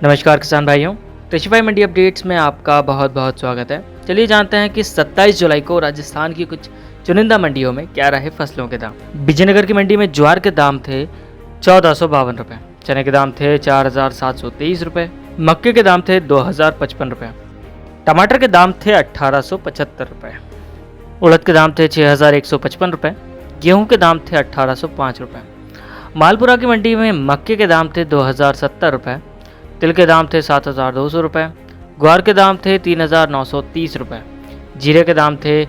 नमस्कार किसान भाइयों, कृषि भाई मंडी अपडेट्स में आपका बहुत बहुत स्वागत है। चलिए जानते हैं कि 27 जुलाई को राजस्थान की कुछ चुनिंदा मंडियों में क्या रहे फसलों के दाम। विजयनगर की मंडी में ज्वार के दाम थे 1452 रुपये, चने के दाम थे 4723 रुपये, मक्के के दाम थे 2055 रुपये, टमाटर के दाम थे 1875 रुपये, उड़द के दाम थे 6155 रुपये, गेहूँ के दाम थे 1805 रुपये। मालपुरा की मंडी में मक्के के दाम थे 2070 रुपये, तिल के दाम थे 7200 रुपये, ग्वार के दाम थे 3930 रुपये, जीरे के दाम थे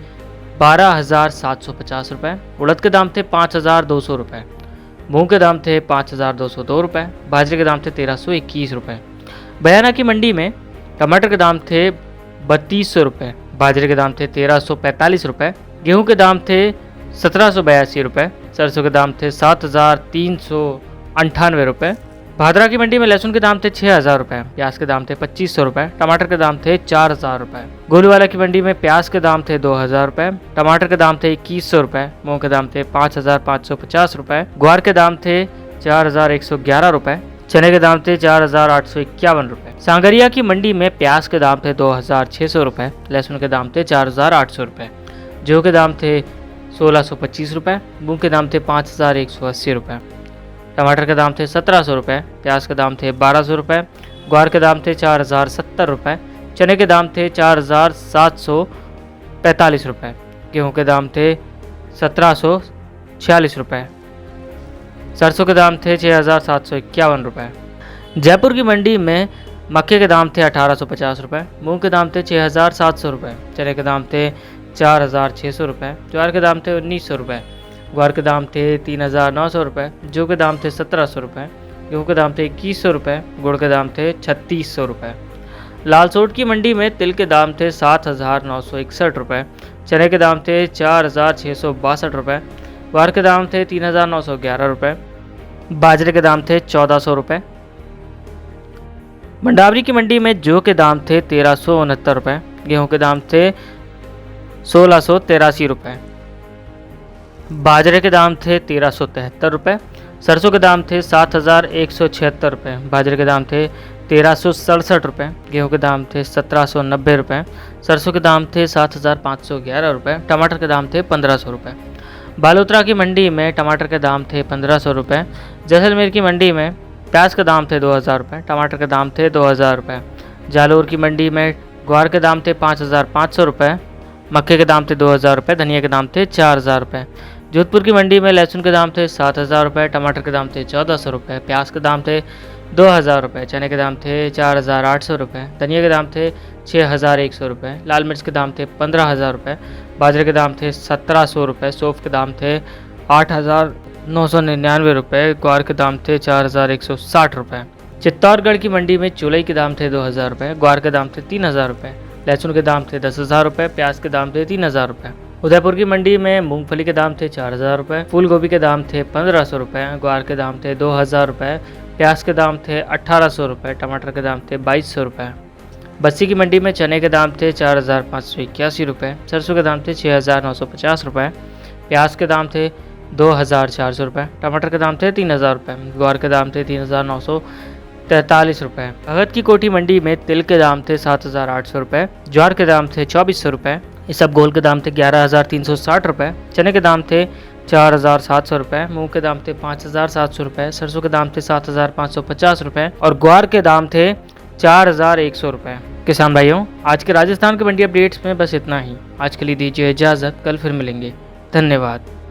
12750 रुपये, उड़द के दाम थे 5200 रुपये, मूंग के दाम थे 5202 रुपये, बाजरे के दाम थे 1321 रुपये। बयाना की मंडी में टमाटर के दाम थे 3200 रुपये, बाजरे के दाम थे 1345 रुपये, गेहूँ के दाम थे 1782 रुपये, सरसों के दाम थे 7398 रुपये। भादरा की मंडी में लहसुन के दाम थे 6000 रुपये, प्याज के दाम थे 2500 रुपये, टमाटर के दाम थे 4000 रुपये। गोलूवाला की मंडी में प्याज के दाम थे 2000 रुपये, टमाटर के दाम थे 2100 रुपये, मूंग के दाम थे 5550 रुपये, ग्वार के दाम थे 4111 रुपये, चने के दाम थे 4851 रुपये। सांगरिया की मंडी में प्याज के दाम थे 2600 रुपये, लहसुन के दाम थे 4800 रुपये, गेहूँ के दाम थे 1625 रुपये, मूंग के दाम थे 5180 रुपये, टमाटर के दाम थे 1700 रुपये, प्याज के दाम थे 1200 रुपये, ग्वार के दाम थे 4070 रुपये, चने के दाम थे 4745 रुपये, गेहूँ के दाम थे 1746 रुपये, सरसों के दाम थे 6751 रुपये। जयपुर की मंडी में मक्के के दाम थे 1850 रुपये, मूंग के दाम थे 6700 रुपये, चने के दाम थे 4600 रुपये, ज्वार के दाम थे 1900 रुपये, ग्वार के दाम थे 3900 रुपये, जौ के दाम थे 1700 रुपये, गेहूँ के दाम थे 2100 रुपये, गुड़ के दाम थे 3600 रुपये। लालसोट की मंडी में तिल के दाम थे 7961 रुपये, चने के दाम थे 4662 रुपये, ग्वार के दाम थे 3911 रुपये, बाजरे के दाम थे 1400 रुपये। मंडावरी की मंडी में जौ के दाम थे 1369 रुपये, गेहूँ के दाम थे 1683 रुपये, बाजरे के दाम थे 1373 रुपये, सरसों के दाम थे 7176 रुपये, बाजरे के दाम थे 1367 रुपये, गेहूँ के दाम थे 1790 रुपये, सरसों के दाम थे 7511 रुपये, टमाटर के दाम थे 1500 रुपये। बालोतरा की मंडी में टमाटर के दाम थे 1500 रुपये, जैसलमेर की मंडी में प्याज के दाम थे 2000 रुपये, टमाटर के दाम थे 2000 रुपये, जालोर की मंडी में ग्वार के दाम थे 5500 रुपये, मक्के के दाम थे 2000 रुपये, धनिया के दाम थे 4000 रुपये। जोधपुर की मंडी में लहसुन के दाम थे 7000 रुपये, टमाटर के दाम थे 1400 रुपये, प्याज के दाम थे 2000 रुपये, चने के दाम थे 4800 रुपये, धनिया के दाम थे 6100 रुपये, लाल मिर्च के दाम थे 15000 रुपये, बाजरे के दाम थे 1700 रुपये, सौंफ के दाम थे 8999 रुपये, ग्वार के दाम थे 4160 रुपये। चित्तौड़गढ़ की मंडी में चुलई के दाम थे 2000 रुपये, ग्वार के दाम थे 3000 रुपये, लहसुन के दाम थे 10,000 रुपये, प्याज के दाम थे 3000 रुपये। उदयपुर की मंडी में मूंगफली के दाम थे 4000 रुपये, फूल गोभी के दाम थे 1500 रुपये, ग्वार के दाम थे 2000 रुपये, प्याज के दाम थे 1800 रुपये, टमाटर के दाम थे 2200 रुपये। बस्सी की मंडी में चने के दाम थे 4581 रुपये, सरसों के दाम थे 6950 रुपये, प्याज के दाम थे 2400 रुपये, टमाटर के दाम थे 3000 रुपये, ग्वार के दाम थे 3943 रुपये। भगत की कोठी मंडी में तिल के दाम थे 7800 रुपये, ज्वार के दाम थे 2400 रुपये, इसबगोल के दाम थे 11360 रुपये, चने के दाम थे 4700 रुपये, मूंग के दाम थे 5700 रुपये, सरसों के दाम थे 7550 रुपये और ग्वार के दाम थे 4100 रुपये। किसान भाइयों, आज के राजस्थान के मंडी अपडेट्स में बस इतना ही। आज के लिए दीजिए इजाज़त, कल फिर मिलेंगे। धन्यवाद।